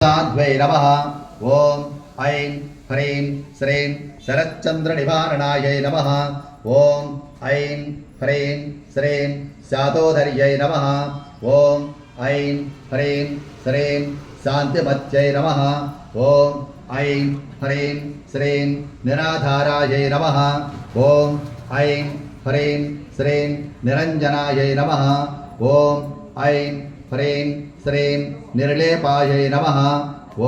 साध्वै नमः। ओम ऐं ह्रीं श्रीं शरच्चन्द्रनिवारणायै नमः। ओम ऐं ह्रीं श्रीं शातोदर्यै नमः। ओम ऐं ह्रीं श्रीं शान्तिमत्यै नमः। ओम ऐं ह्रीं श्रीं निराधारायै नमः। ओम ऐं ह्रीं श्रीं निरञ्जनायै नमः। ओम ऐं ह्रीं श्रीं निर्लेपायै नमः।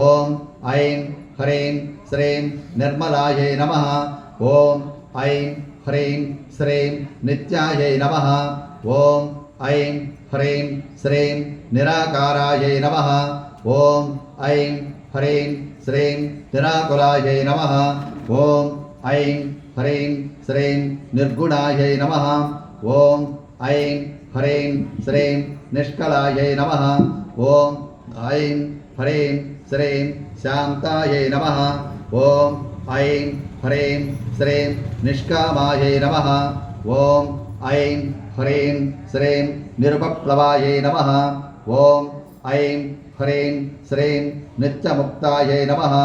ओम ऐं ह्रीं श्रीं निर्मलायै नमः। ओम ऐं ह्रीं श्रीं नित्यायै नमः। ओम ऐं ह्रीं श्रीं निराकारायै नमः। ओम ऐं ह्रीं श्रीं निराकुलायै नमः। ओम ऐं ह्रीं श्रीं निर्गुणायै नमः। ओम ऐं ह्रीं श्रीं निष्कलायै नमः। ओम ऐं ह्रीं श्रीं शान्तायै नमः। ओम ऐं ह्रीं श्रीं निष्कामायै नमः। ओम ऐं ह्रीं श्रीं निरुपप्लवायै नमः। ओम ऐं ह्रीं श्रीं नित्यमुक्तायै नमः।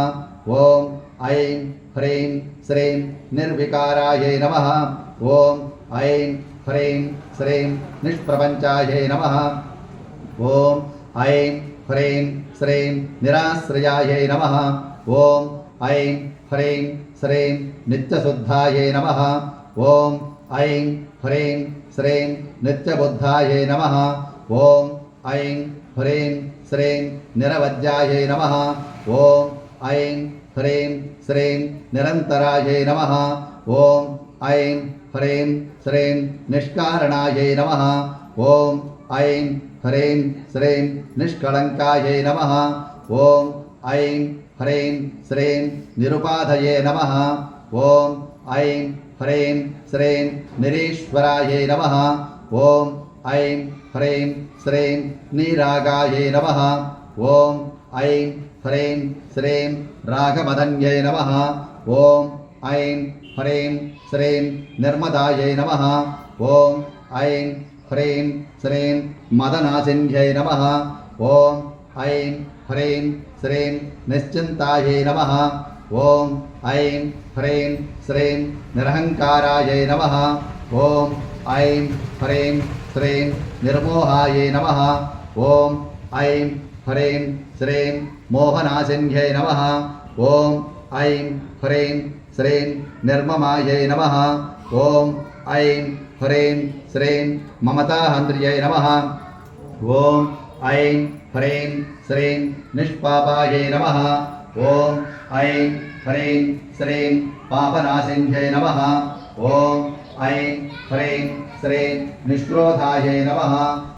ओम ऐं ह्रीं श्रीं निर्विकारायै नमः। ओम ऐं ह्रीं श्रीं निष्प्रपञ्चायै नमः। ओम ऐं ह्रीं श्रीं निराश्रयायै नमः। ओम ऐं ह्रीं श्रीं नित्यशुद्धायै नमः। ओम ऐं ह्रीं श्रीं नित्यबुद्धायै नमः। ओम ऐं ह्रीं श्रीं निरवज्यायै नमः। ओम ऐं ह्रीं श्रीं निरन्तरायै नमः। ओम ऐं ह्रीं श्रीं निष्कारणायै नमः। ओम ऐं ह्रीं श्रीं निष्कळङ्कायै नमः। ओम ऐं ह्रीं श्रीं निरुपाधये नमः। ओम ऐं ह्रीं श्रीं निरीश्वरायै नमः। ओम ऐं ह्रीं श्रीं निरागायै नमः। ओम ऐं ह्रीं श्रीं रागमदन्यै नमः। ओम ऐं ह्रीं श्रीं निर्मदायै नमः। ओम ऐं ह्रीं श्रीं मदनासिन्यै नमः। ओम ऐं ह्रीं श्रीं निश्चिन्तायै नमः। ओम ऐं ह्रीं श्रीं निरहङ्कारायै नमः। ओम ऐं ह्रीं श्रीं निर्मोहायै नमः। ओम ऐं ह्रीं श्रीं मोहनासिन्यै नमः। ओम ऐं ह्रीं श्रीं निर्ममायै नमः। ओम ऐं ह्रीं श्रीं ममताहन्द्र्यै नमः। ओम ऐं ह्रीं श्रीं निष्पापायै नमः। ओम ऐं ह्रीं श्रीं पापनाशिन्यै नमः। ओम ऐं ह्रीं श्रीं निष्क्रोधायै नमः।